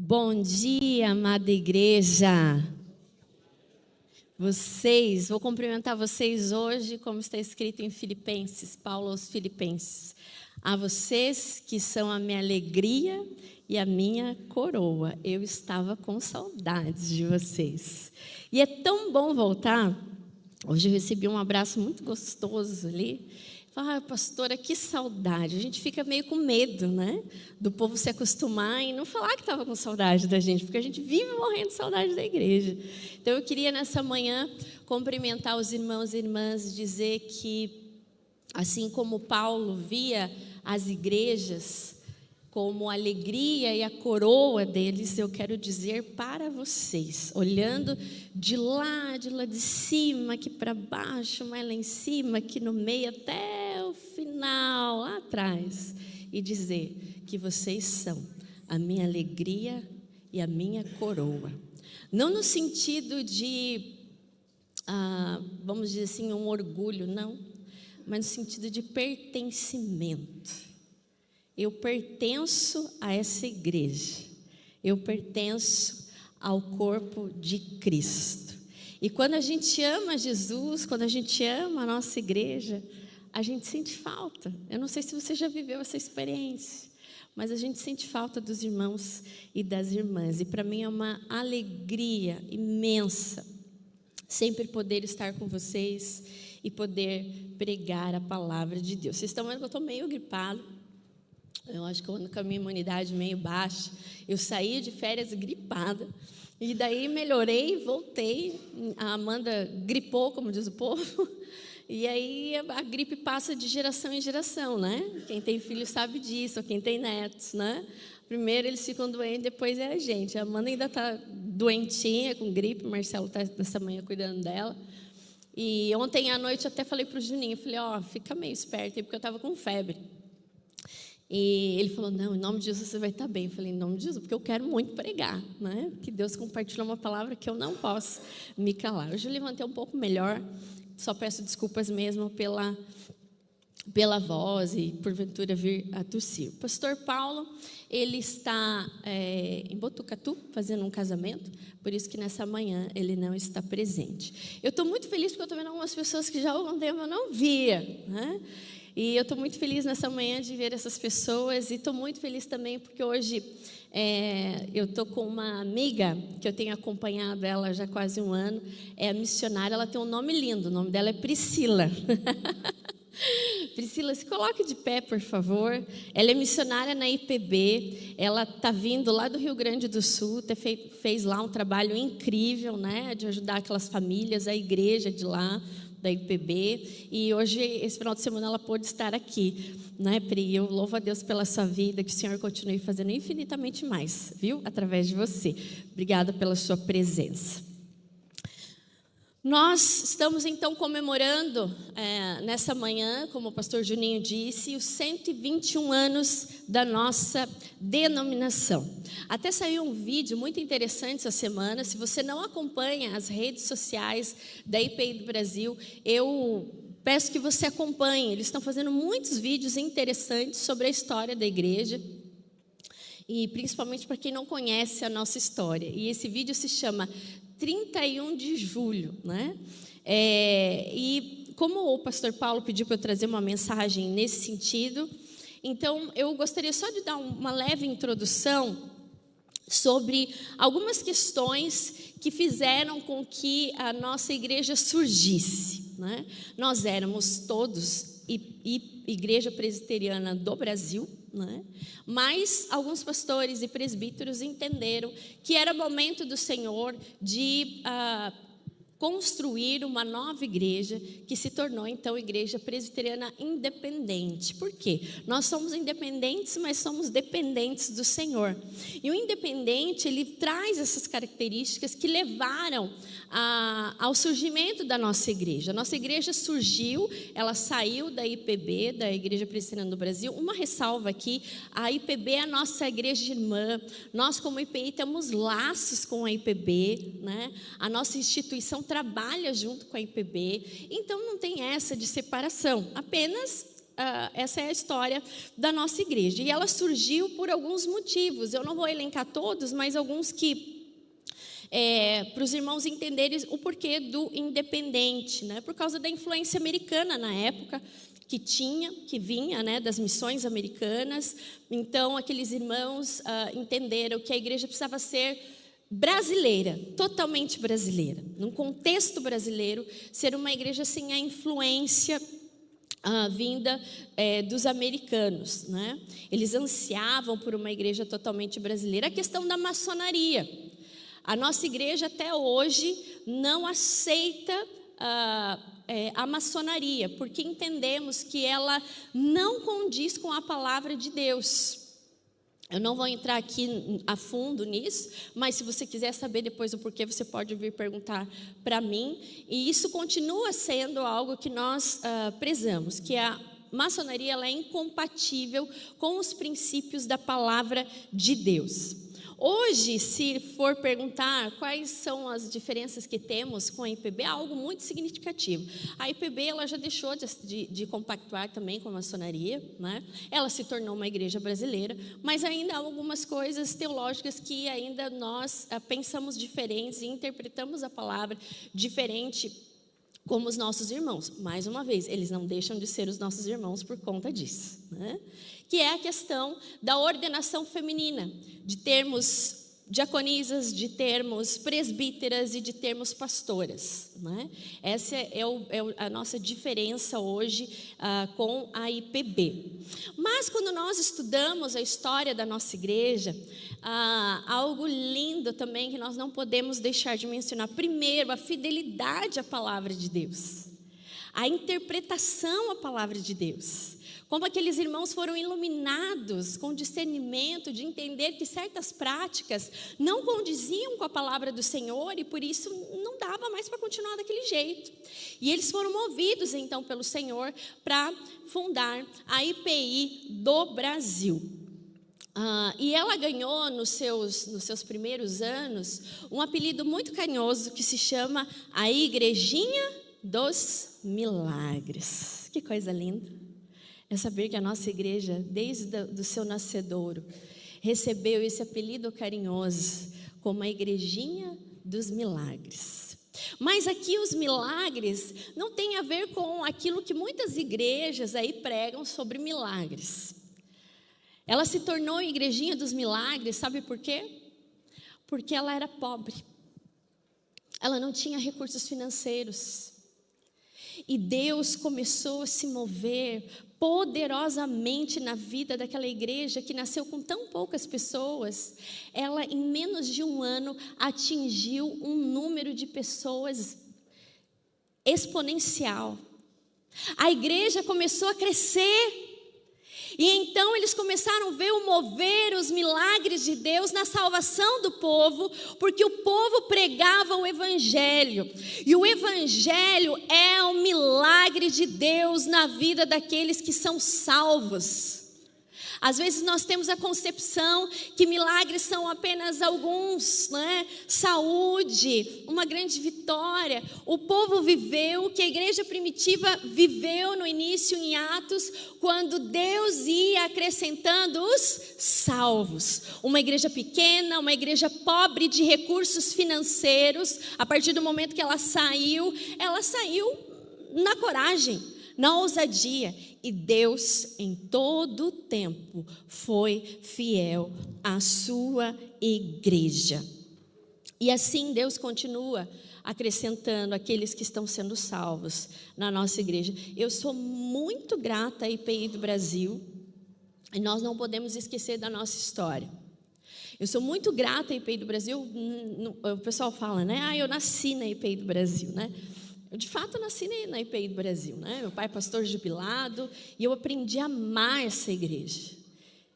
Bom dia, amada igreja. Vou cumprimentar vocês hoje, como está escrito em Filipenses, Paulo aos Filipenses. A vocês que são a minha alegria e a minha coroa. Eu estava com saudades de vocês. E é tão bom voltar. Hoje eu recebi um abraço muito gostoso ali. Pastora, que saudade. A gente fica meio com medo, né? Do povo se acostumar e não falar que estava com saudade da gente, porque a gente vive morrendo de saudade da igreja. Então, eu queria nessa manhã cumprimentar os irmãos e irmãs, dizer que, assim como Paulo via as igrejas como a alegria e a coroa deles, eu quero dizer para vocês, olhando de lá de cima, aqui para baixo, mais lá em cima, aqui no meio, até o final, lá atrás, e dizer que vocês são a minha alegria e a minha coroa. Não no sentido de, vamos dizer assim, um orgulho, não, mas no sentido de pertencimento. Eu pertenço a essa igreja, eu pertenço ao corpo de Cristo. E quando a gente ama Jesus, quando a gente ama a nossa igreja, a gente sente falta. Eu não sei se você já viveu essa experiência, mas a gente sente falta dos irmãos e das irmãs. E para mim é uma alegria imensa sempre poder estar com vocês e poder pregar a palavra de Deus. Vocês estão vendo que eu estou meio gripada. Eu acho que eu ando com a minha imunidade meio baixa. Eu saí de férias gripada. E daí melhorei, voltei. A Amanda gripou, como diz o povo. E aí a gripe passa de geração em geração, né? Quem tem filho sabe disso, ou quem tem netos, né? Primeiro eles ficam doentes, depois é a gente. A Amanda ainda está doentinha, com gripe. O Marcelo está nessa manhã cuidando dela. E ontem à noite até falei para o Juninho, falei, fica meio esperto aí, porque eu estava com febre. E ele falou, não, em nome de Jesus você vai estar bem. Eu falei, em nome de Jesus, porque eu quero muito pregar, né? Que Deus compartilhou uma palavra que eu não posso me calar. Hoje eu levantei um pouco melhor, só peço desculpas mesmo pela voz e porventura vir a tossir. O pastor Paulo, ele está em Botucatu, fazendo um casamento, por isso que nessa manhã ele não está presente. Eu estou muito feliz porque eu estou vendo algumas pessoas que já há algum tempo eu não via, né? E eu estou muito feliz nessa manhã de ver essas pessoas e estou muito feliz também porque hoje eu estou com uma amiga que eu tenho acompanhado ela já há quase um ano, é a missionária, ela tem um nome lindo, o nome dela é Priscila. Priscila, se coloque de pé, por favor. Ela é missionária na IPB, ela está vindo lá do Rio Grande do Sul, fez lá um trabalho incrível, né, de ajudar aquelas famílias, a igreja de lá, da IPB, e hoje, esse final de semana, ela pôde estar aqui, né, Pri? Eu louvo a Deus pela sua vida, que o Senhor continue fazendo infinitamente mais, viu? Através de você. Obrigada pela sua presença. Nós estamos, então, comemorando, nessa manhã, como o pastor Juninho disse, os 121 anos da nossa denominação. Até saiu um vídeo muito interessante essa semana. Se você não acompanha as redes sociais da IPI do Brasil, eu peço que você acompanhe. Eles estão fazendo muitos vídeos interessantes sobre a história da igreja, e principalmente para quem não conhece a nossa história. E esse vídeo se chama 31 de julho, né? E como o pastor Paulo pediu para eu trazer uma mensagem nesse sentido, então eu gostaria só de dar uma leve introdução sobre algumas questões que fizeram com que a nossa igreja surgisse, né? Nós éramos todos Igreja Presbiteriana do Brasil, né? Mas alguns pastores e presbíteros entenderam que era momento do Senhor de construir uma nova igreja que se tornou então Igreja Presbiteriana Independente. Por quê? Nós somos independentes, mas somos dependentes do Senhor. E o independente, ele traz essas características que levaram ao surgimento da nossa igreja. A nossa igreja surgiu, ela saiu da IPB, da Igreja Presbiteriana do Brasil. Uma ressalva aqui, a IPB é a nossa igreja irmã. Nós, como IPI, temos laços com a IPB, né? A nossa instituição trabalha junto com a IPB, então não tem essa de separação, apenas essa é a história da nossa igreja. E ela surgiu por alguns motivos. Eu não vou elencar todos, mas alguns que, para os irmãos entenderem o porquê do independente, né? Por causa da influência americana na época, que vinha, né, das missões americanas. Então, aqueles irmãos entenderam que a igreja precisava ser brasileira, totalmente brasileira, num contexto brasileiro, ser uma igreja sem a influência vinda dos americanos, né? Eles ansiavam por uma igreja totalmente brasileira. A questão da maçonaria. A nossa igreja até hoje não aceita a maçonaria, porque entendemos que ela não condiz com a palavra de Deus. Eu não vou entrar aqui a fundo nisso, mas se você quiser saber depois o porquê, você pode vir perguntar para mim. E isso continua sendo algo que nós prezamos, que a maçonaria ela é incompatível com os princípios da palavra de Deus. Hoje, se for perguntar quais são as diferenças que temos com a IPB, é algo muito significativo. A IPB ela já deixou de compactuar também com a maçonaria, né? Ela se tornou uma igreja brasileira, mas ainda há algumas coisas teológicas que ainda nós pensamos diferentes e interpretamos a palavra diferente como os nossos irmãos. Mais uma vez, eles não deixam de ser os nossos irmãos por conta disso, né? Que é a questão da ordenação feminina, de termos diaconisas, de termos presbíteras e de termos pastoras, né? Essa é a nossa diferença hoje com a IPB. Mas quando nós estudamos a história da nossa igreja, algo lindo também que nós não podemos deixar de mencionar. Primeiro, a fidelidade à palavra de Deus, a interpretação à palavra de Deus. Como aqueles irmãos foram iluminados com discernimento de entender que certas práticas não condiziam com a palavra do Senhor e por isso não dava mais para continuar daquele jeito. E eles foram movidos então pelo Senhor para fundar a IPI do Brasil. E ela ganhou nos seus primeiros anos um apelido muito carinhoso que se chama a Igrejinha dos Milagres. Que coisa linda! É saber que a nossa igreja, desde o seu nascedouro, recebeu esse apelido carinhoso como a Igrejinha dos Milagres. Mas aqui os milagres não tem a ver com aquilo que muitas igrejas aí pregam sobre milagres. Ela se tornou Igrejinha dos Milagres, sabe por quê? Porque ela era pobre. Ela não tinha recursos financeiros. E Deus começou a se mover poderosamente na vida daquela igreja que nasceu com tão poucas pessoas. Ela, em menos de um ano, atingiu um número de pessoas exponencial. A igreja começou a crescer. E então eles começaram a ver o mover, os milagres de Deus na salvação do povo, porque o povo pregava o Evangelho. E o Evangelho é o milagre de Deus na vida daqueles que são salvos. Às vezes nós temos a concepção que milagres são apenas alguns, né? Saúde, uma grande vitória. O povo viveu o que a igreja primitiva viveu no início em Atos, quando Deus ia acrescentando os salvos. Uma igreja pequena, uma igreja pobre de recursos financeiros. A partir do momento que ela saiu na coragem, na ousadia. E Deus, em todo o tempo, foi fiel à sua igreja. E assim Deus continua acrescentando aqueles que estão sendo salvos na nossa igreja. Eu sou muito grata à IPI do Brasil, e nós não podemos esquecer da nossa história. Eu sou muito grata à IPI do Brasil. O pessoal fala, né? Eu nasci na IPI do Brasil, né? Eu, de fato, nasci na IPI do Brasil, né? Meu pai é pastor jubilado e eu aprendi a amar essa igreja.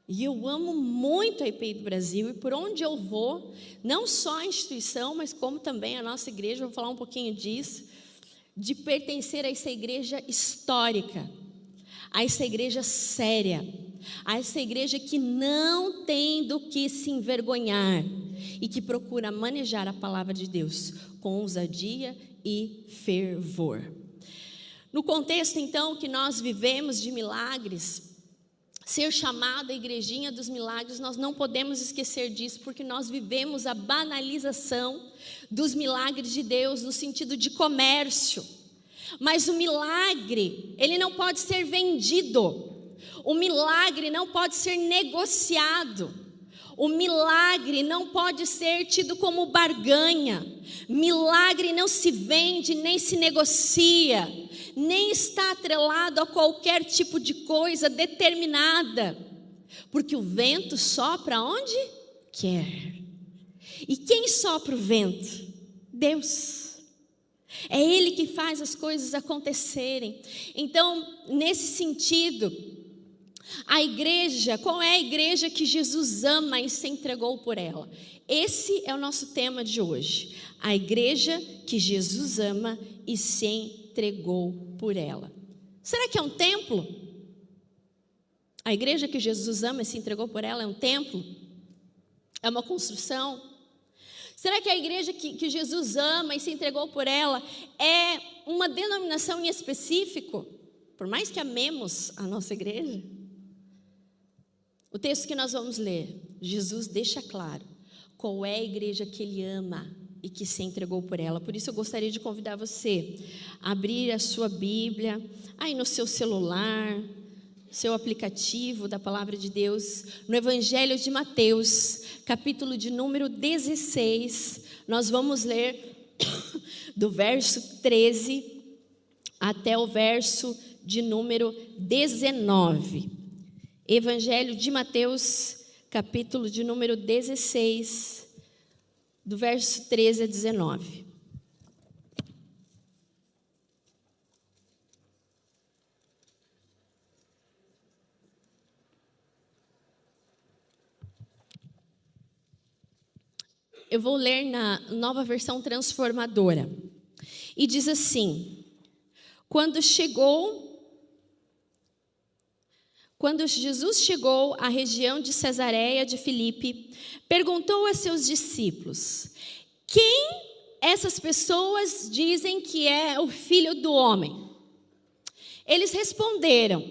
E eu amo muito a IPI do Brasil e por onde eu vou, não só a instituição, mas como também a nossa igreja, vou falar um pouquinho disso, de pertencer a essa igreja histórica, a essa igreja séria, a essa igreja que não tem do que se envergonhar e que procura manejar a palavra de Deus com ousadia e fervor. No contexto, então, que nós vivemos de milagres, ser chamada a igrejinha dos milagres, nós não podemos esquecer disso, porque nós vivemos a banalização dos milagres de Deus no sentido de comércio. Mas o milagre, ele não pode ser vendido. O milagre não pode ser negociado. O milagre não pode ser tido como barganha. Milagre não se vende, nem se negocia, nem está atrelado a qualquer tipo de coisa determinada. Porque o vento sopra onde quer. E quem sopra o vento? Deus. É Ele que faz as coisas acontecerem. Então, nesse sentido, a igreja, qual é a igreja que Jesus ama e se entregou por ela? Esse é o nosso tema de hoje. A igreja que Jesus ama e se entregou por ela. Será que é um templo? A igreja que Jesus ama e se entregou por ela é um templo? É uma construção? Será que a igreja que Jesus ama e se entregou por ela é uma denominação em específico? Por mais que amemos a nossa igreja? O texto que nós vamos ler, Jesus deixa claro qual é a igreja que Ele ama e que se entregou por ela. Por isso eu gostaria de convidar você a abrir a sua Bíblia, aí no seu celular, seu aplicativo da Palavra de Deus, no Evangelho de Mateus, capítulo de número 16, nós vamos ler do verso 13 até o verso de número 19. Evangelho de Mateus, capítulo de número 16, do verso 13 a 19. Eu vou ler na Nova Versão Transformadora. E diz assim: Quando Jesus chegou à região de Cesareia de Filipe, perguntou a seus discípulos: quem essas pessoas dizem que é o Filho do Homem? Eles responderam: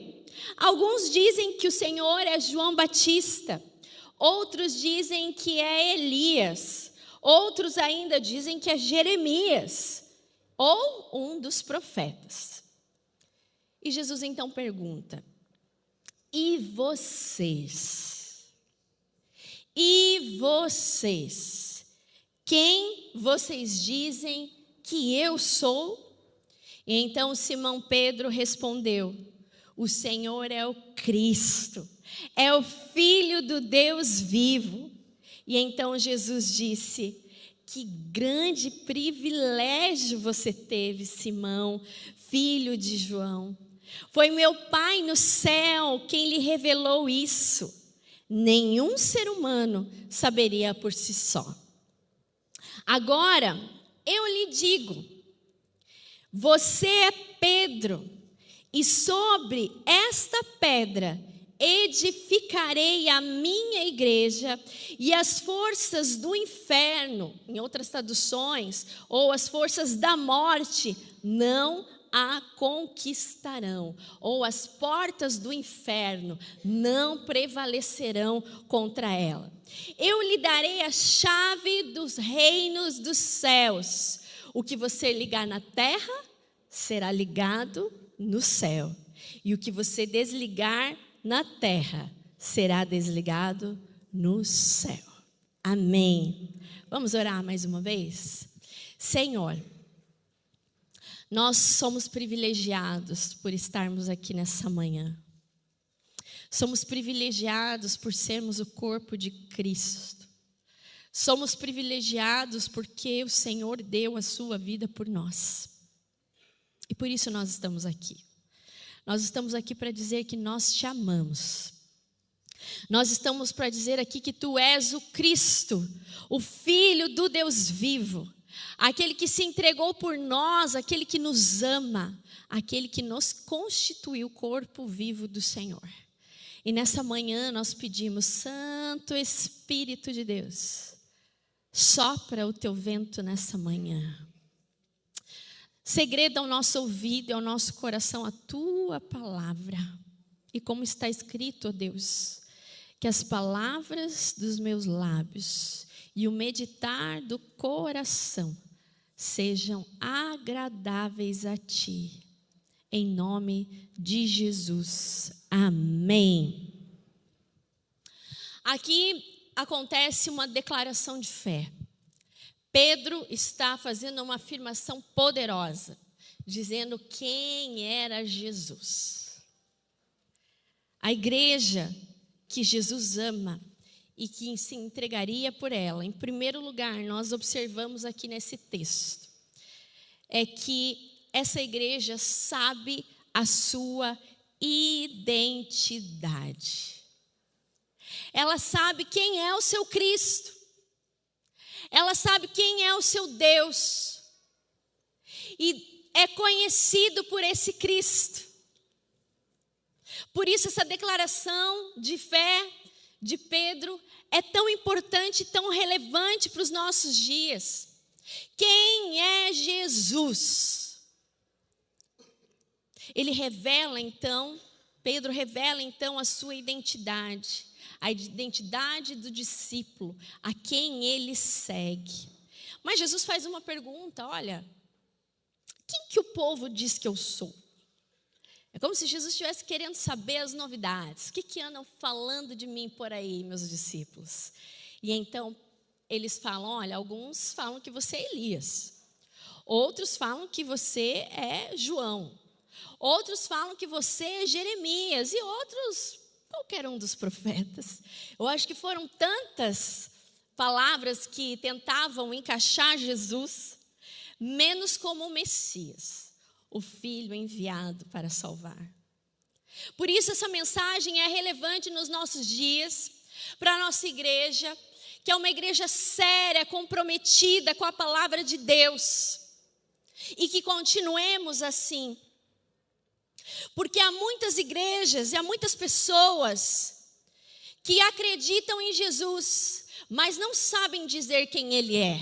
alguns dizem que o Senhor é João Batista, outros dizem que é Elias, outros ainda dizem que é Jeremias, ou um dos profetas. E Jesus então pergunta: E vocês? E vocês? Quem vocês dizem que eu sou? E então Simão Pedro respondeu: o Senhor é o Cristo, é o Filho do Deus vivo. E então Jesus disse: que grande privilégio você teve, Simão, filho de João. Foi meu Pai no céu quem lhe revelou isso. Nenhum ser humano saberia por si só. Agora, eu lhe digo, você é Pedro, e sobre esta pedra edificarei a minha igreja, e as forças do inferno, em outras traduções, ou as forças da morte, não a conquistarão, ou as portas do inferno não prevalecerão contra ela. Eu lhe darei a chave dos reinos dos céus. O que você ligar na terra será ligado no céu, e o que você desligar na terra será desligado no céu. Amém. Vamos orar mais uma vez? Senhor, nós somos privilegiados por estarmos aqui nessa manhã. Somos privilegiados por sermos o corpo de Cristo. Somos privilegiados porque o Senhor deu a sua vida por nós. E por isso nós estamos aqui. Nós estamos aqui para dizer que nós te amamos. Nós estamos para dizer aqui que tu és o Cristo, o Filho do Deus vivo. Aquele que se entregou por nós, aquele que nos ama, aquele que nos constituiu o corpo vivo do Senhor. E nessa manhã nós pedimos: Santo Espírito de Deus, sopra o teu vento nessa manhã. Segredo ao nosso ouvido e ao nosso coração a tua palavra. E como está escrito, ó Deus, que as palavras dos meus lábios e o meditar do coração sejam agradáveis a ti. Em nome de Jesus. Amém. Aqui acontece uma declaração de fé. Pedro está fazendo uma afirmação poderosa, dizendo quem era Jesus. A igreja que Jesus ama e que se entregaria por ela, em primeiro lugar, nós observamos aqui nesse texto, é que essa igreja sabe a sua identidade. Ela sabe quem é o seu Cristo. Ela sabe quem é o seu Deus. E é conhecido por esse Cristo. Por isso essa declaração de fé de Pedro é tão importante, tão relevante para os nossos dias. Quem é Jesus? Ele revela então, Pedro revela então a sua identidade. A identidade do discípulo, a quem ele segue. Mas Jesus faz uma pergunta, olha, quem que o povo diz que eu sou? É como se Jesus estivesse querendo saber as novidades. O que andam falando de mim por aí, meus discípulos? E então, eles falam, olha, alguns falam que você é Elias. Outros falam que você é João. Outros falam que você é Jeremias. E outros... qualquer um dos profetas. Eu acho que foram tantas palavras que tentavam encaixar Jesus, menos como o Messias, o Filho enviado para salvar. Por isso essa mensagem é relevante nos nossos dias, para a nossa igreja, que é uma igreja séria, comprometida com a palavra de Deus, e que continuemos assim. Porque há muitas igrejas e há muitas pessoas que acreditam em Jesus, mas não sabem dizer quem Ele é.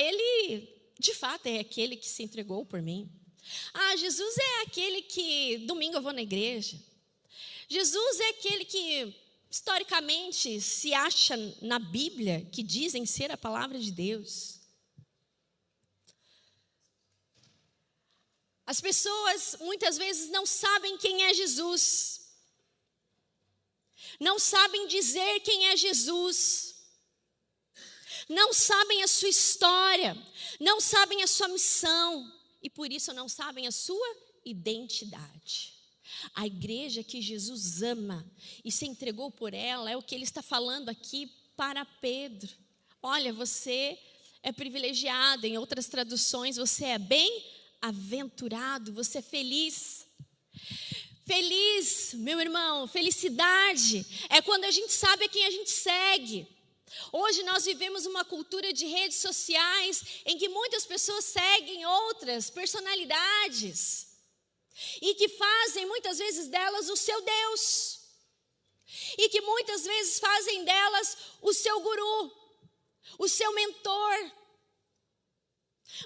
Ele de fato é aquele que se entregou por mim. Jesus é aquele que domingo eu vou na igreja. Jesus é aquele que historicamente se acha na Bíblia, que dizem ser a palavra de Deus. As pessoas muitas vezes não sabem quem é Jesus. Não sabem dizer quem é Jesus. Não sabem a sua história. Não sabem a sua missão. E por isso não sabem a sua identidade. A igreja que Jesus ama e se entregou por ela é o que ele está falando aqui para Pedro. Olha, você é privilegiado. Em outras traduções, você é bem-aventurado, você é feliz. Feliz, meu irmão, felicidade é quando a gente sabe a quem a gente segue. Hoje nós vivemos uma cultura de redes sociais em que muitas pessoas seguem outras personalidades e que fazem muitas vezes delas o seu Deus e que muitas vezes fazem delas o seu guru, o seu mentor.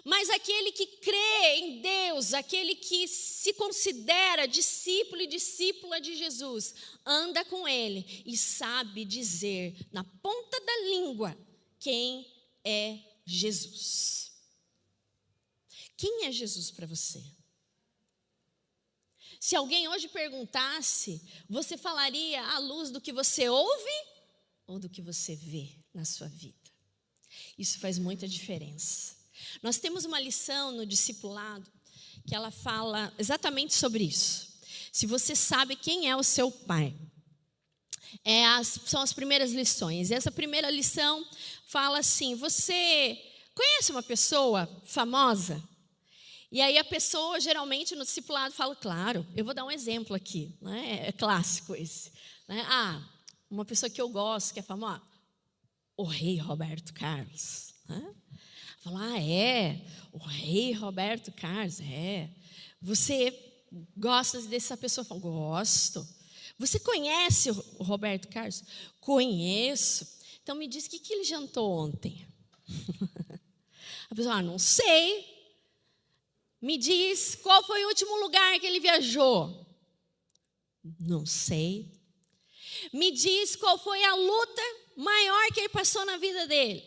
Mas aquele que crê em Deus, aquele que se considera discípulo e discípula de Jesus, anda com Ele e sabe dizer na ponta da língua quem é Jesus. Quem é Jesus para você? Se alguém hoje perguntasse, você falaria à luz do que você ouve ou do que você vê na sua vida? Isso faz muita diferença. Nós temos uma lição no discipulado que ela fala exatamente sobre isso. Se você sabe quem é o seu pai, são as primeiras lições. E essa primeira lição fala assim: você conhece uma pessoa famosa? E aí a pessoa geralmente no discipulado fala, claro, eu vou dar um exemplo aqui, né? É clássico esse, né? Uma pessoa que eu gosto, que é famosa, o rei Roberto Carlos, né? Fala, o rei Roberto Carlos, Você gosta dessa pessoa? Fala, gosto. Você conhece o Roberto Carlos? Conheço. Então me diz o que ele jantou ontem. A pessoa, não sei. Me diz qual foi o último lugar que ele viajou. Não sei. Me diz qual foi a luta maior que ele passou na vida dele.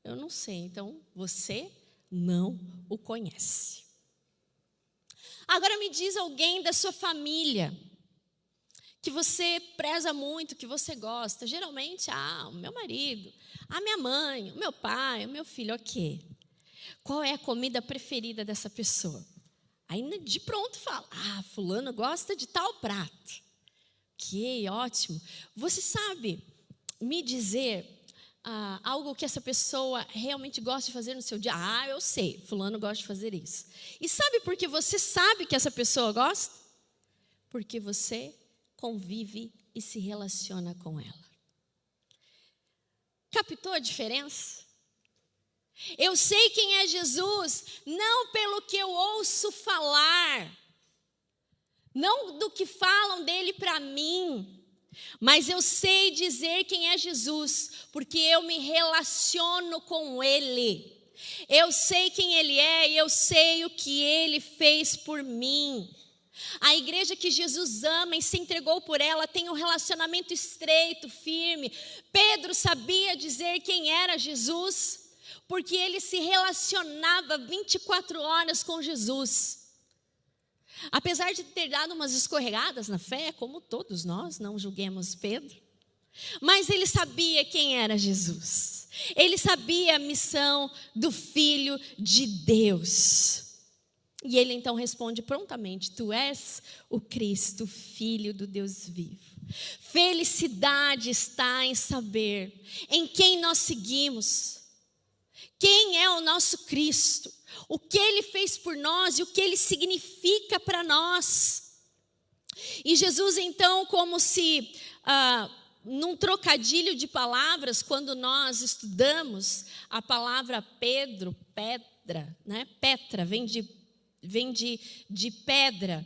Eu não sei. Então, você não o conhece. Agora me diz alguém da sua família que você preza muito, que você gosta. Geralmente, o meu marido, a minha mãe, o meu pai, o meu filho, ok. Qual é a comida preferida dessa pessoa? Aí de pronto fala, fulano gosta de tal prato. Ok, ótimo. Você sabe me dizer algo que essa pessoa realmente gosta de fazer no seu dia? Eu sei, fulano gosta de fazer isso. E sabe por que você sabe que essa pessoa gosta? Porque você convive e se relaciona com ela. Captou a diferença? Eu sei quem é Jesus, não pelo que eu ouço falar, não do que falam dele para mim, mas eu sei dizer quem é Jesus, porque eu me relaciono com ele. Eu sei quem ele é e eu sei o que ele fez por mim. A igreja que Jesus ama e se entregou por ela tem um relacionamento estreito, firme. Pedro sabia dizer quem era Jesus, porque ele se relacionava 24 horas com Jesus. Apesar de ter dado umas escorregadas na fé, como todos nós, não julguemos Pedro, mas ele sabia quem era Jesus. Ele sabia a missão do Filho de Deus. E ele então responde prontamente: tu és o Cristo, Filho do Deus vivo. Felicidade está em saber em quem nós seguimos, quem é o nosso Cristo, o que ele fez por nós e o que ele significa para nós. E Jesus então, como se num trocadilho de palavras, quando nós estudamos a palavra pedra, né? Petra, vem de pedra.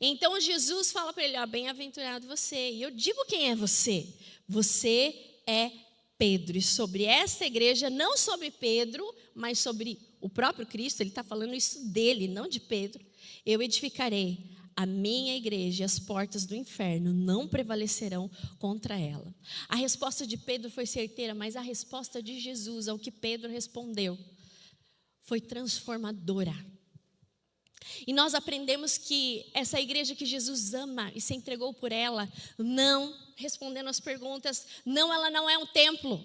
Então Jesus fala para ele: bem-aventurado você. E eu digo quem é você. Você é Pedro. E sobre essa igreja, não sobre Pedro, mas sobre o próprio Cristo, ele está falando isso dele, não de Pedro. Eu edificarei a minha igreja e as portas do inferno não prevalecerão contra ela. A resposta de Pedro foi certeira, mas a resposta de Jesus ao que Pedro respondeu foi transformadora. E nós aprendemos que essa igreja que Jesus ama e se entregou por ela, não, respondendo às perguntas, não, ela não é um templo.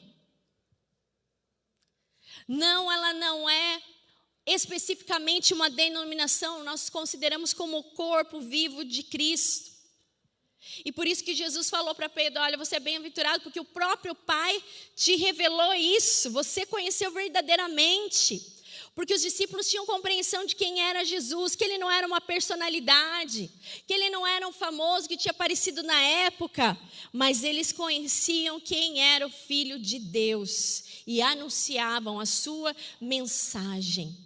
Não, ela não é especificamente uma denominação, nós consideramos como o corpo vivo de Cristo. E por isso que Jesus falou para Pedro: olha, você é bem-aventurado porque o próprio Pai te revelou isso, você conheceu verdadeiramente. Porque os discípulos tinham compreensão de quem era Jesus, que ele não era uma personalidade, que ele não era um famoso que tinha aparecido na época, mas eles conheciam quem era o Filho de Deus e anunciavam a sua mensagem.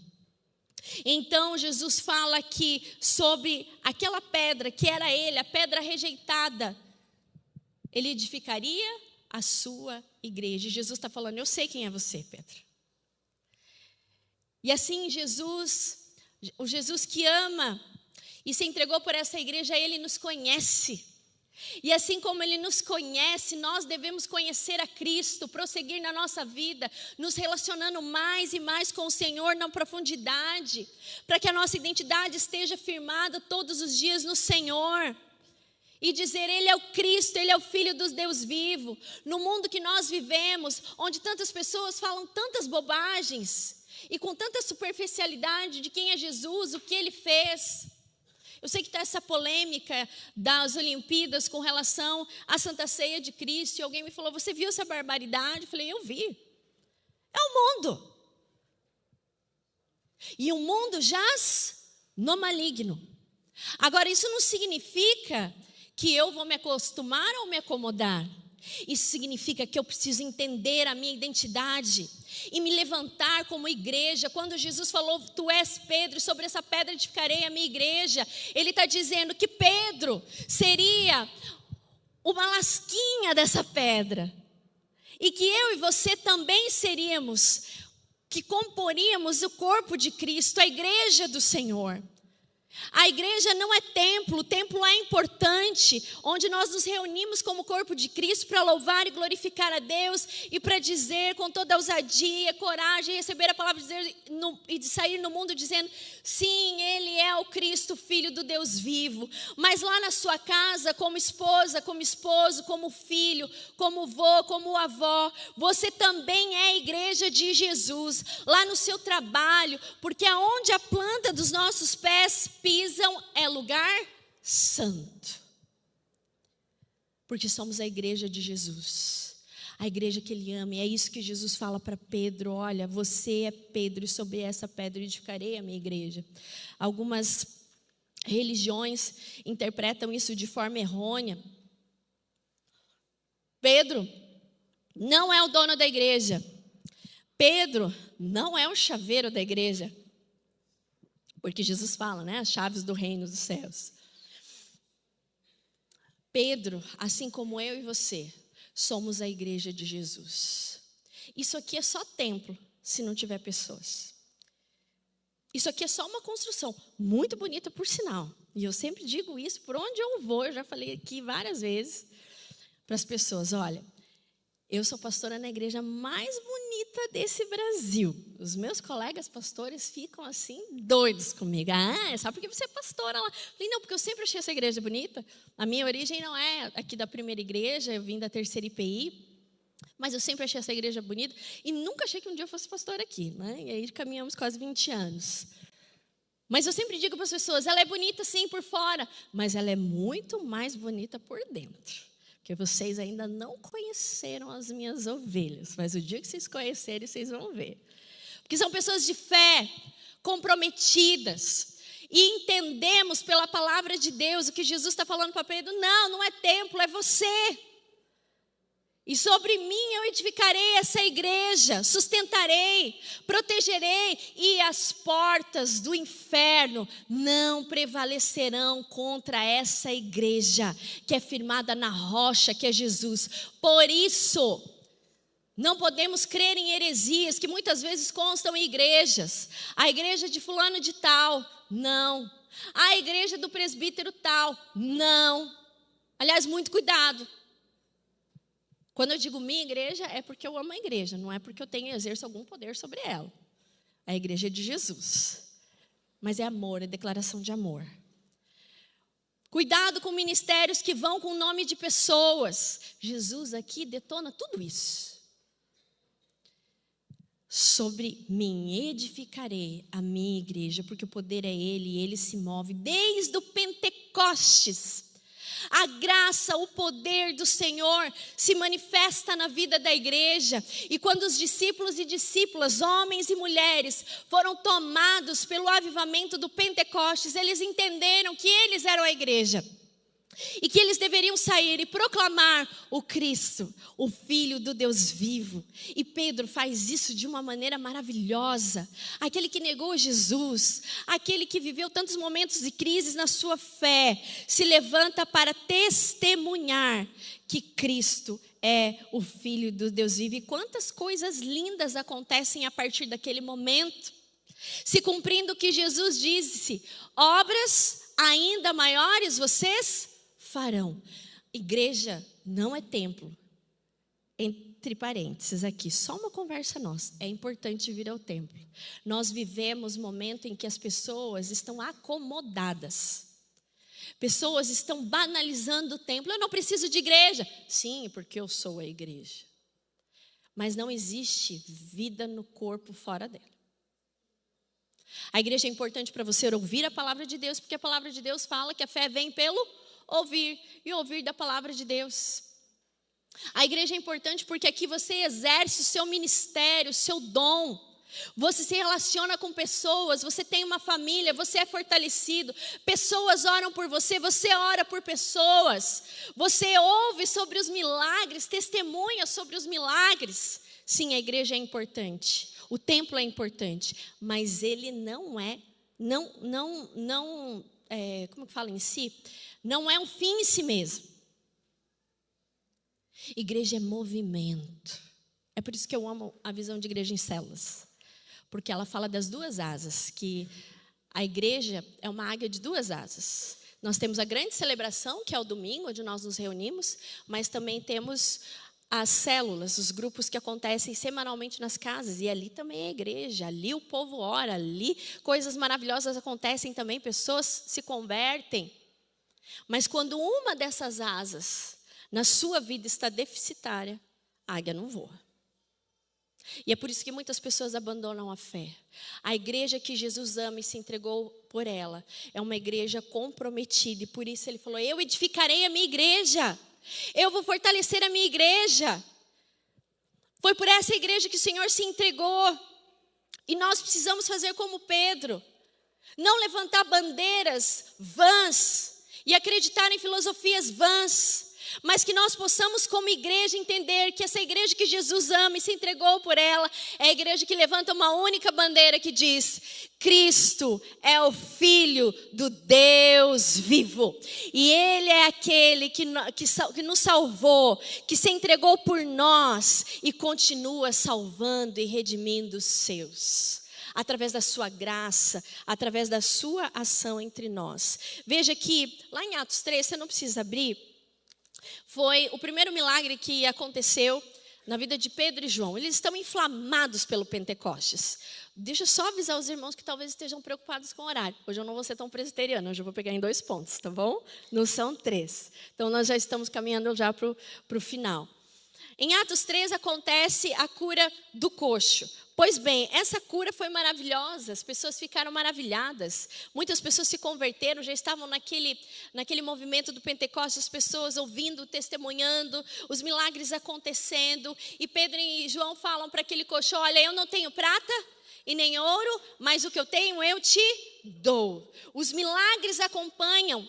Então Jesus fala aqui sobre aquela pedra que era ele, a pedra rejeitada. Ele edificaria a sua igreja. E Jesus está falando: eu sei quem é você, Pedro. E assim Jesus, o Jesus que ama e se entregou por essa igreja, ele nos conhece. E assim como ele nos conhece, nós devemos conhecer a Cristo, prosseguir na nossa vida, nos relacionando mais e mais com o Senhor na profundidade, para que a nossa identidade esteja firmada todos os dias no Senhor. E dizer: ele é o Cristo, ele é o Filho do Deus vivo. No mundo que nós vivemos, onde tantas pessoas falam tantas bobagens, e com tanta superficialidade de quem é Jesus, o que ele fez. Eu sei que está essa polêmica das Olimpíadas com relação à Santa Ceia de Cristo. E alguém me falou: você viu essa barbaridade? Eu falei: eu vi. É o mundo. E o mundo jaz no maligno. Agora, isso não significa que eu vou me acostumar ou me acomodar. Isso significa que eu preciso entender a minha identidade e me levantar como igreja. Quando Jesus falou: tu és Pedro, e sobre essa pedra edificarei a minha igreja, ele está dizendo que Pedro seria uma lasquinha dessa pedra, e que eu e você também seríamos que comporíamos o corpo de Cristo, a igreja do Senhor. A igreja não é templo, o templo é importante, onde nós nos reunimos como corpo de Cristo para louvar e glorificar a Deus e para dizer com toda ousadia, coragem, receber a palavra de Deus e de sair no mundo dizendo, sim, Ele é o Cristo, Filho do Deus vivo. Mas lá na sua casa, como esposa, como esposo, como filho, como vô, como avó, você também é a igreja de Jesus. Lá no seu trabalho, porque aonde a planta dos nossos pés pisam é lugar santo. Porque somos a igreja de Jesus, a igreja que Ele ama. E é isso que Jesus fala para Pedro: olha, você é Pedro, e sobre essa pedra edificarei a minha igreja. Algumas religiões interpretam isso de forma errônea. Pedro não é o dono da igreja. Pedro não é o chaveiro da igreja. Porque Jesus fala, né? As chaves do reino dos céus. Pedro, assim como eu e você, somos a igreja de Jesus. Isso aqui é só templo, se não tiver pessoas. Isso aqui é só uma construção, muito bonita por sinal. E eu sempre digo isso por onde eu vou. Eu já falei aqui várias vezes para as pessoas, olha, eu sou pastora na igreja mais bonita desse Brasil. Os meus colegas pastores ficam assim doidos comigo. Ah, é só porque você é pastora lá. Falei, não, porque eu sempre achei essa igreja bonita. A minha origem não é aqui da primeira igreja, eu vim da terceira IPI. Mas eu sempre achei essa igreja bonita e nunca achei que um dia eu fosse pastora aqui, né? E aí caminhamos quase 20 anos. Mas eu sempre digo para as pessoas, ela é bonita sim por fora, mas ela é muito mais bonita por dentro. Porque vocês ainda não conheceram as minhas ovelhas, mas o dia que vocês conhecerem, vocês vão ver. Porque são pessoas de fé, comprometidas, e entendemos pela palavra de Deus o que Jesus está falando para Pedro. Não, não é templo, é você. E sobre mim eu edificarei essa igreja, sustentarei, protegerei, e as portas do inferno não prevalecerão contra essa igreja, que é firmada na rocha, que é Jesus. Por isso, não podemos crer em heresias que muitas vezes constam em igrejas. A igreja de fulano de tal, não. A igreja do presbítero tal, não. Aliás, muito cuidado. Quando eu digo minha igreja, é porque eu amo a igreja, não é porque eu exerço algum poder sobre ela. A igreja é de Jesus. Mas é amor, é declaração de amor. Cuidado com ministérios que vão com o nome de pessoas. Jesus aqui detona tudo isso. Sobre mim edificarei a minha igreja, porque o poder é Ele e Ele se move desde o Pentecostes. A graça, o poder do Senhor se manifesta na vida da igreja. E quando os discípulos e discípulas, homens e mulheres, foram tomados pelo avivamento do Pentecostes, eles entenderam que eles eram a igreja. E que eles deveriam sair e proclamar o Cristo, o Filho do Deus vivo. E Pedro faz isso de uma maneira maravilhosa. Aquele que negou Jesus, aquele que viveu tantos momentos de crises na sua fé, se levanta para testemunhar que Cristo é o Filho do Deus vivo. E quantas coisas lindas acontecem a partir daquele momento. Se cumprindo o que Jesus disse, obras ainda maiores vocês farão. Igreja não é templo. Entre parênteses aqui, só uma conversa nossa. É importante vir ao templo. Nós vivemos um momento em que as pessoas estão acomodadas. Pessoas estão banalizando o templo. Eu não preciso de igreja. Sim, porque eu sou a igreja. Mas não existe vida no corpo fora dela. A igreja é importante para você ouvir a palavra de Deus, porque a palavra de Deus fala que a fé vem pelo ouvir, e ouvir da palavra de Deus. A igreja é importante porque aqui você exerce o seu ministério, o seu dom. Você se relaciona com pessoas, você tem uma família, você é fortalecido. Pessoas oram por você, você ora por pessoas. Você ouve sobre os milagres, testemunha sobre os milagres. Sim, a igreja é importante. O templo é importante, mas ele não é, como que fala em si? Não é um fim em si mesmo. Igreja é movimento. É por isso que eu amo a visão de igreja em células. porque ela fala das duas asas, que a igreja é uma águia de duas asas. Nós temos a grande celebração, que é o domingo, onde nós nos reunimos, mas também temos as células, os grupos que acontecem semanalmente nas casas, e ali também é a igreja, ali o povo ora, ali coisas maravilhosas acontecem também, pessoas se convertem. Mas quando uma dessas asas na sua vida está deficitária, a águia não voa. E é por isso que muitas pessoas abandonam a fé. A igreja que Jesus ama e se entregou por ela é uma igreja comprometida. E por isso ele falou: eu edificarei a minha igreja. Eu vou fortalecer a minha igreja. Foi por essa igreja que o Senhor se entregou. E nós precisamos fazer como Pedro. Não levantar bandeiras vãs e acreditar em filosofias vãs. Mas que nós possamos como igreja entender que essa igreja que Jesus ama e se entregou por ela é a igreja que levanta uma única bandeira que diz: Cristo é o Filho do Deus vivo. E Ele é aquele que nos salvou, que se entregou por nós e continua salvando e redimindo os seus. Através da sua graça, através da sua ação entre nós. Veja que lá em Atos 3, você não precisa abrir. Foi o primeiro milagre que aconteceu na vida de Pedro e João. Eles estão inflamados pelo Pentecostes. Deixa eu só avisar os irmãos que talvez estejam preocupados com o horário. Hoje eu não vou ser tão presbiteriana, hoje eu vou pegar em 2 pontos, tá bom? Não são 3. Então nós já estamos caminhando já para o final. Em Atos 3 acontece a cura do coxo. Pois bem, essa cura foi maravilhosa, as pessoas ficaram maravilhadas. Muitas pessoas se converteram, já estavam naquele movimento do Pentecostes, as pessoas ouvindo, testemunhando, os milagres acontecendo. E Pedro e João falam para aquele coxo: olha, eu não tenho prata e nem ouro, mas o que eu tenho eu te dou. Os milagres acompanham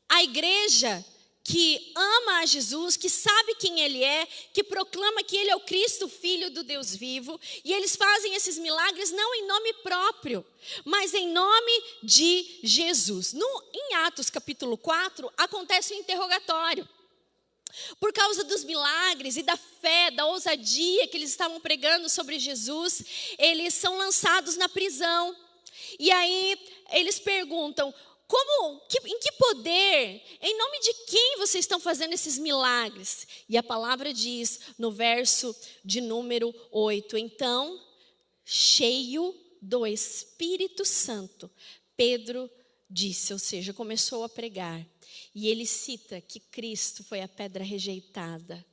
a igreja que ama a Jesus, que sabe quem Ele é, que proclama que Ele é o Cristo, Filho do Deus vivo. E eles fazem esses milagres não em nome próprio, mas em nome de Jesus. Em Atos capítulo 4, acontece um interrogatório. Por causa dos milagres e da fé, da ousadia que eles estavam pregando sobre Jesus, eles são lançados na prisão. E aí eles perguntam: em que poder, em nome de quem vocês estão fazendo esses milagres? E a palavra diz no verso de número 8: então, cheio do Espírito Santo, Pedro disse, ou seja, começou a pregar. E ele cita que Cristo foi a pedra rejeitada,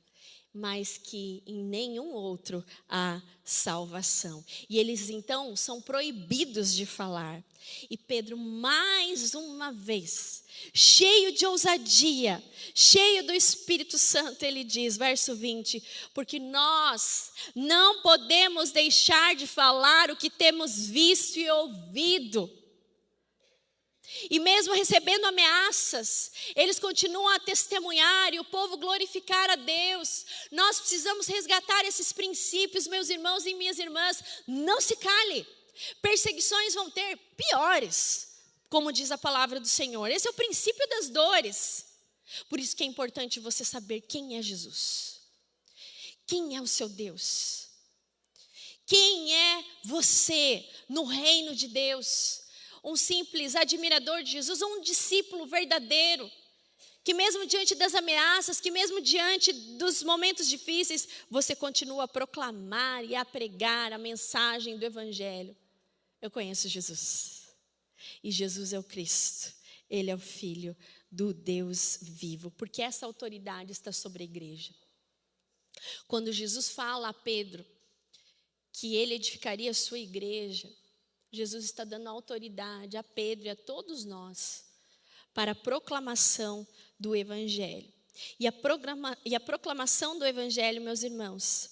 mas que em nenhum outro há salvação. E eles então são proibidos de falar. E Pedro, mais uma vez, cheio de ousadia, cheio do Espírito Santo, ele diz, verso 20: porque nós não podemos deixar de falar o que temos visto e ouvido. E mesmo recebendo ameaças, eles continuam a testemunhar e o povo glorificar a Deus. Nós precisamos resgatar esses princípios, meus irmãos e minhas irmãs. Não se cale. Perseguições vão ter piores, como diz a palavra do Senhor. Esse é o princípio das dores. Por isso que é importante você saber quem é Jesus. Quem é o seu Deus? Quem é você no reino de Deus? Um simples admirador de Jesus, ou um discípulo verdadeiro, que mesmo diante das ameaças, que mesmo diante dos momentos difíceis, você continua a proclamar e a pregar a mensagem do Evangelho. Eu conheço Jesus, e Jesus é o Cristo, Ele é o Filho do Deus vivo, porque essa autoridade está sobre a igreja. Quando Jesus fala a Pedro que ele edificaria a sua igreja, Jesus está dando autoridade a Pedro e a todos nós para a proclamação do Evangelho. E a proclamação do Evangelho, meus irmãos,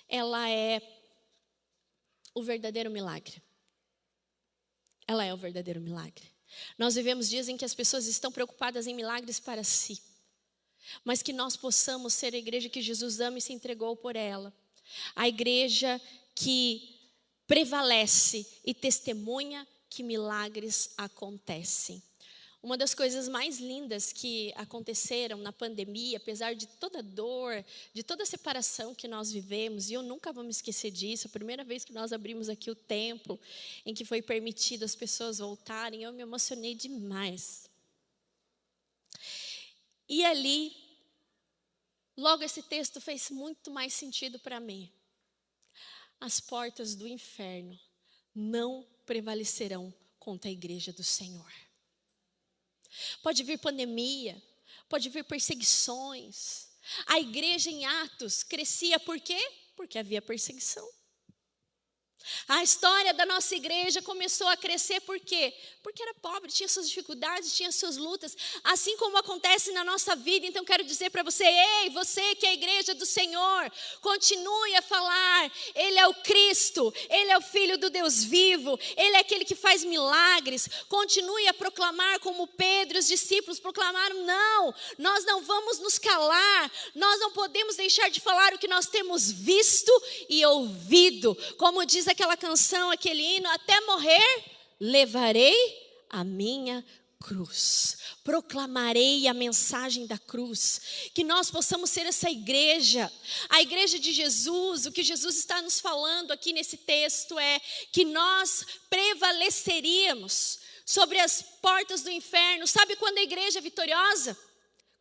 ela é o verdadeiro milagre. Ela é o verdadeiro milagre. Nós vivemos dias em que as pessoas estão preocupadas em milagres para si, mas que nós possamos ser a igreja que Jesus ama e se entregou por ela. A igreja que prevalece e testemunha que milagres acontecem. Uma das coisas mais lindas que aconteceram na pandemia, apesar de toda a dor, de toda a separação que nós vivemos, e eu nunca vou me esquecer disso, a primeira vez que nós abrimos aqui o templo, em que foi permitido as pessoas voltarem, eu me emocionei demais. E ali, logo esse texto fez muito mais sentido para mim. As portas do inferno não prevalecerão contra a igreja do Senhor. Pode vir pandemia, pode vir perseguições. A igreja em Atos crescia por quê? Porque havia perseguição. A história da nossa igreja começou a crescer por quê? Porque era pobre, tinha suas dificuldades, tinha suas lutas, assim como acontece na nossa vida. Então quero dizer para você, ei, você que é a igreja do Senhor, continue a falar, Ele é o Cristo, Ele é o Filho do Deus vivo, Ele é aquele que faz milagres. Continue a proclamar como Pedro e os discípulos proclamaram, não, nós não vamos nos calar, nós não podemos deixar de falar o que nós temos visto e ouvido, como diz aquela canção, aquele hino, até morrer, levarei a minha cruz. Proclamarei a mensagem da cruz. Que nós possamos ser essa igreja, a igreja de Jesus. O que Jesus está nos falando aqui nesse texto é que nós prevaleceríamos sobre as portas do inferno. Sabe quando a igreja é vitoriosa?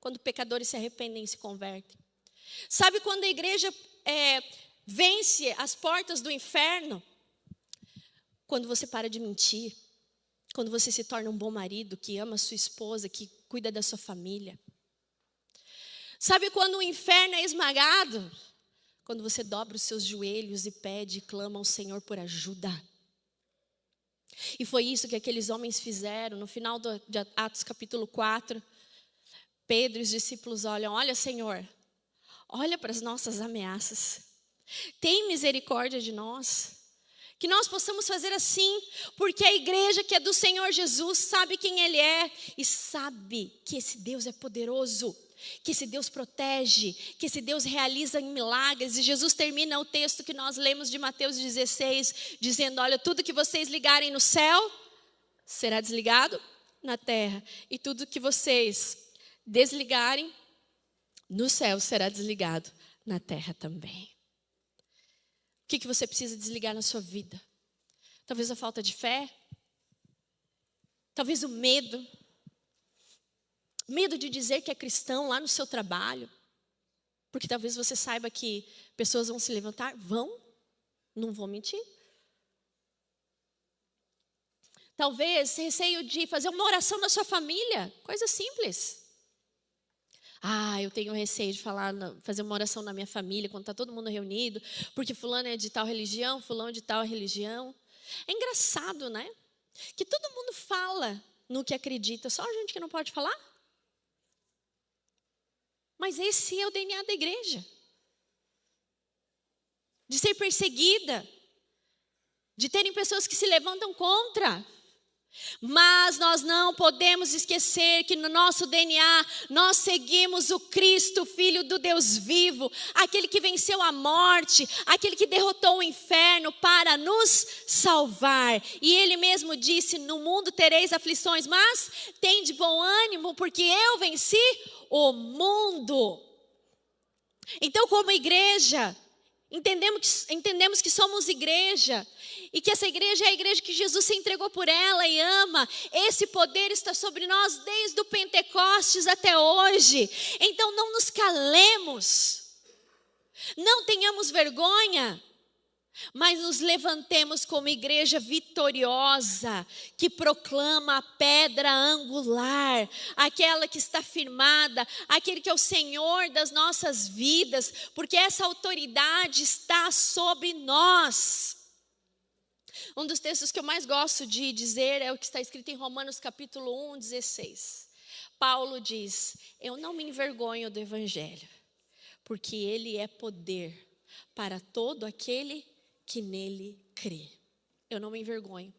Quando pecadores se arrependem e se convertem. Sabe quando a igreja vence as portas do inferno? Quando você para de mentir, quando você se torna um bom marido, que ama a sua esposa, que cuida da sua família. Sabe quando o inferno é esmagado? Quando você dobra os seus joelhos e pede e clama ao Senhor por ajuda. E foi isso que aqueles homens fizeram no final de Atos capítulo 4. Pedro e os discípulos olham, olha Senhor, olha para as nossas ameaças. Tem misericórdia de nós. Que nós possamos fazer assim, porque a igreja que é do Senhor Jesus sabe quem Ele é e sabe que esse Deus é poderoso, que esse Deus protege, que esse Deus realiza milagres. E Jesus termina o texto que nós lemos de Mateus 16, dizendo, olha, tudo que vocês ligarem no céu, será desligado na terra. E tudo que vocês desligarem no céu, será desligado na terra também. O que você precisa desligar na sua vida? Talvez a falta de fé. Talvez o medo. Medo de dizer que é cristão lá no seu trabalho. Porque talvez você saiba que pessoas vão se levantar. Vão. Não vou mentir. Talvez receio de fazer uma oração na sua família. Coisa simples. Eu tenho receio de fazer uma oração na minha família quando está todo mundo reunido, porque fulano é de tal religião, fulano de tal religião. É engraçado, né? Que todo mundo fala no que acredita, só a gente que não pode falar. Mas esse é o DNA da igreja. De ser perseguida, de terem pessoas que se levantam contra. Mas nós não podemos esquecer que no nosso DNA nós seguimos o Cristo, Filho do Deus vivo, aquele que venceu a morte, aquele que derrotou o inferno para nos salvar. E Ele mesmo disse, no mundo tereis aflições, mas tende bom ânimo, porque eu venci o mundo. Então, como igreja, entendemos que somos igreja e que essa igreja é a igreja que Jesus se entregou por ela e ama. Esse poder está sobre nós desde o Pentecostes até hoje. Então não nos calemos, não tenhamos vergonha, mas nos levantemos como igreja vitoriosa, que proclama a pedra angular, aquela que está firmada, aquele que é o Senhor das nossas vidas, porque essa autoridade está sobre nós. Um dos textos que eu mais gosto de dizer é o que está escrito em Romanos capítulo 1, 16. Paulo diz, eu não me envergonho do evangelho, porque ele é poder para todo aquele que nele crê. Eu não me envergonho.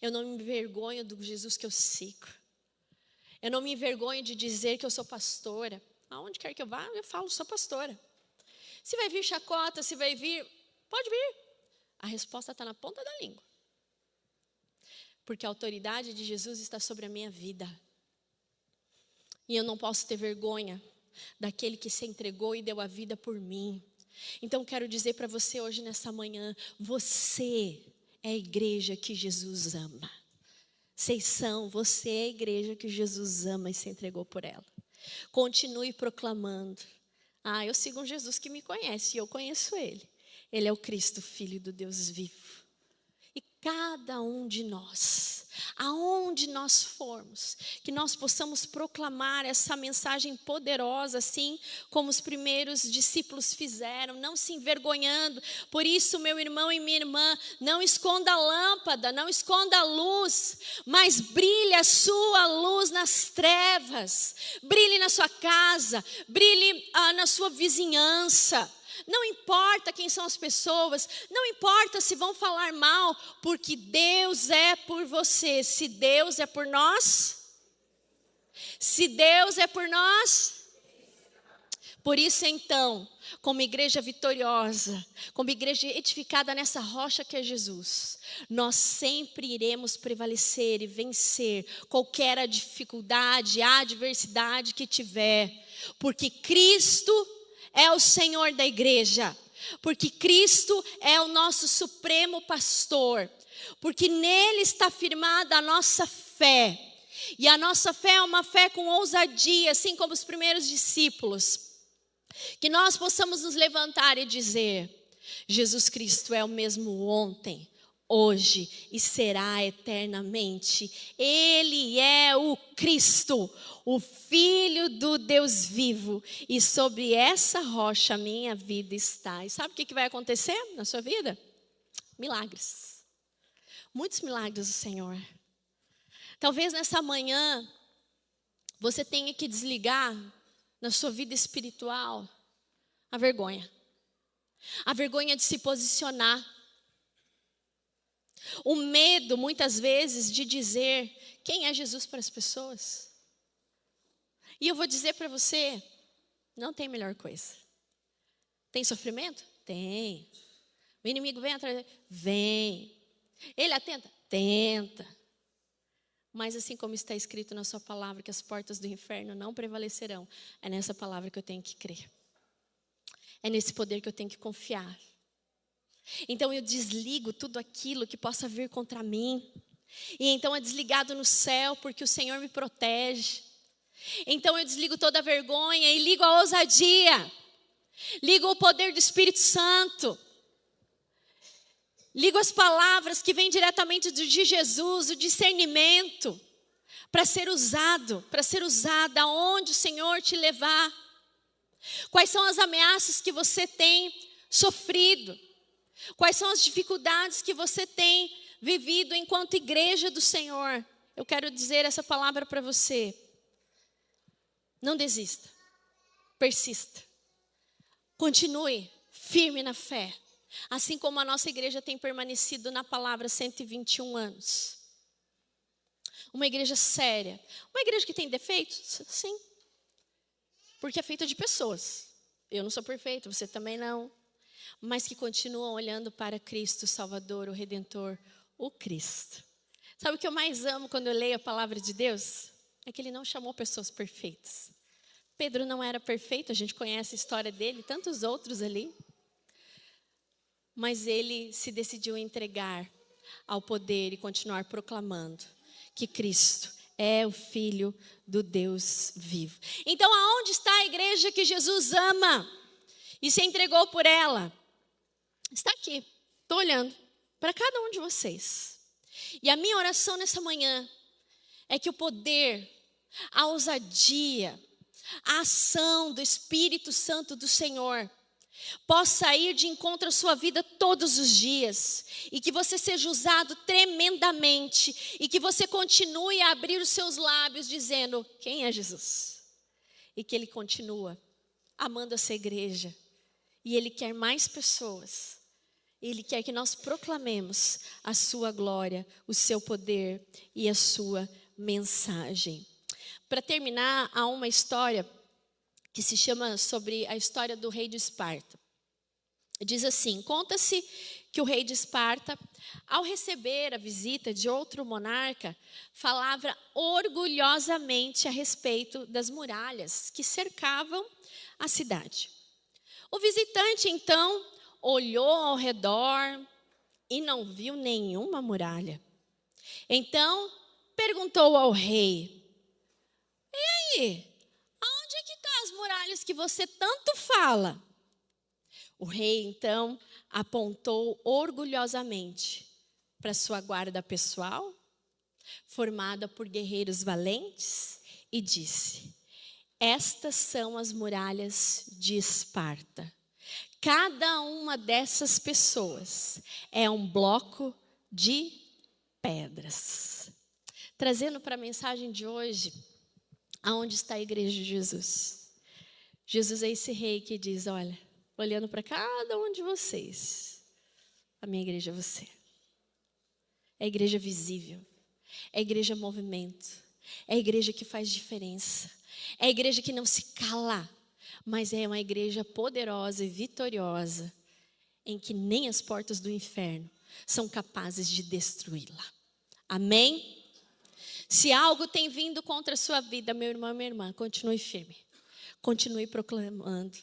Eu não me envergonho do Jesus que eu sigo. Eu não me envergonho de dizer que eu sou pastora. Aonde quer que eu vá, eu falo, sou pastora. Se vai vir chacota, se vai vir, pode vir. A resposta está na ponta da língua. porque a autoridade de Jesus está sobre a minha vida. E eu não posso ter vergonha daquele que se entregou e deu a vida por mim. Então quero dizer para você hoje nessa manhã, você é a igreja que Jesus ama. Você é a igreja que Jesus ama e se entregou por ela. Continue proclamando. Eu sigo um Jesus que me conhece e eu conheço Ele. Ele é o Cristo, Filho do Deus vivo. E cada um de nós, aonde nós formos, que nós possamos proclamar essa mensagem poderosa, assim como os primeiros discípulos fizeram, não se envergonhando. Por isso, meu irmão e minha irmã, não esconda a lâmpada, não esconda a luz, mas brilhe a sua luz nas trevas, brilhe na sua casa, brilhe na sua vizinhança. Não importa quem são as pessoas, não importa se vão falar mal, porque Deus é por você. Se Deus é por nós, por isso então, como igreja vitoriosa, como igreja edificada nessa rocha que é Jesus, nós sempre iremos prevalecer e vencer qualquer dificuldade, adversidade que tiver, porque Cristo é o Senhor da igreja, porque Cristo é o nosso supremo pastor, porque nele está firmada a nossa fé, e a nossa fé é uma fé com ousadia, assim como os primeiros discípulos, que nós possamos nos levantar e dizer: Jesus Cristo é o mesmo ontem, hoje e será eternamente. Ele é o Cristo, o Filho do Deus vivo, e sobre essa rocha a minha vida está. E sabe o que vai acontecer na sua vida? Milagres. Muitos milagres do Senhor. Talvez nessa manhã você tenha que desligar na sua vida espiritual a vergonha de se posicionar. O medo, muitas vezes, de dizer quem é Jesus para as pessoas. E eu vou dizer para você, não tem melhor coisa. Tem sofrimento? Tem. O inimigo vem atrás? Vem. Ele atenta? Tenta. Mas assim como está escrito na sua palavra, que as portas do inferno não prevalecerão, é nessa palavra que eu tenho que crer. É nesse poder que eu tenho que confiar. Então eu desligo tudo aquilo que possa vir contra mim. E então é desligado no céu, porque o Senhor me protege. Então eu desligo toda a vergonha e ligo a ousadia. Ligo o poder do Espírito Santo. Ligo as palavras que vêm diretamente de Jesus, o discernimento, para ser usada aonde o Senhor te levar. Quais são as ameaças que você tem sofrido? Quais são as dificuldades que você tem vivido enquanto igreja do Senhor? Eu quero dizer essa palavra para você. Não desista. Persista. Continue firme na fé. Assim como a nossa igreja tem permanecido na palavra 121 anos. Uma igreja séria. Uma igreja que tem defeitos? Sim. Porque é feita de pessoas. Eu não sou perfeito, você também não. Mas que continuam olhando para Cristo, o Salvador, o Redentor, o Cristo. Sabe o que eu mais amo quando eu leio a palavra de Deus? É que Ele não chamou pessoas perfeitas. Pedro não era perfeito, a gente conhece a história dele, tantos outros ali. Mas ele se decidiu entregar ao poder e continuar proclamando que Cristo é o Filho do Deus vivo. Então, aonde está a igreja que Jesus ama e se entregou por ela? Está aqui, estou olhando para cada um de vocês. E a minha oração nessa manhã é que o poder, a ousadia, a ação do Espírito Santo do Senhor possa ir de encontro à sua vida todos os dias, e que você seja usado tremendamente, e que você continue a abrir os seus lábios dizendo quem é Jesus, e que Ele continua amando essa igreja, e Ele quer mais pessoas, Ele quer que nós proclamemos a sua glória, o seu poder e a sua mensagem. Para terminar, há uma história que se chama sobre a história do rei de Esparta. Diz assim: conta-se que o rei de Esparta, ao receber a visita de outro monarca, falava orgulhosamente a respeito das muralhas que cercavam a cidade. O visitante, então, olhou ao redor e não viu nenhuma muralha. Então, perguntou ao rei: e aí, aonde é que estão as muralhas que você tanto fala? O rei, então, apontou orgulhosamente para sua guarda pessoal, formada por guerreiros valentes, e disse: estas são as muralhas de Esparta. Cada uma dessas pessoas é um bloco de pedras. Trazendo para a mensagem de hoje, aonde está a igreja de Jesus? Jesus é esse rei que diz: olha, olhando para cada um de vocês, a minha igreja é você. É a igreja visível, é a igreja movimento, é a igreja que faz diferença, é a igreja que não se cala, mas é uma igreja poderosa e vitoriosa, em que nem as portas do inferno são capazes de destruí-la. Amém? Se algo tem vindo contra a sua vida, meu irmão, minha irmã, continue firme. Continue proclamando.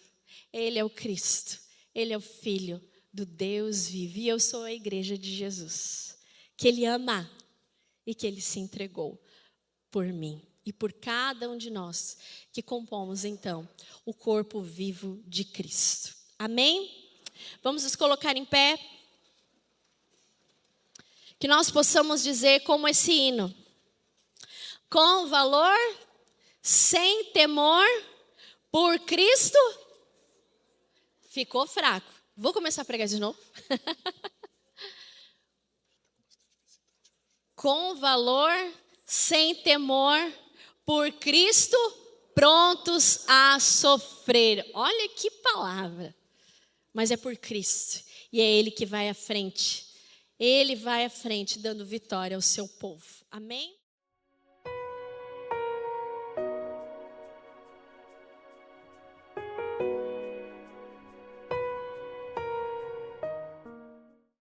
Ele é o Cristo. Ele é o Filho do Deus vivo. E eu sou a igreja de Jesus, que Ele ama e que Ele se entregou por mim e por cada um de nós que compomos, então, o corpo vivo de Cristo. Amém? Vamos nos colocar em pé. Que nós possamos dizer como esse hino: com valor, sem temor, por Cristo. Ficou fraco. Vou começar a pregar de novo. Com valor, sem temor, por Cristo, prontos a sofrer. Olha que palavra. Mas é por Cristo. E é Ele que vai à frente. Ele vai à frente dando vitória ao seu povo. Amém?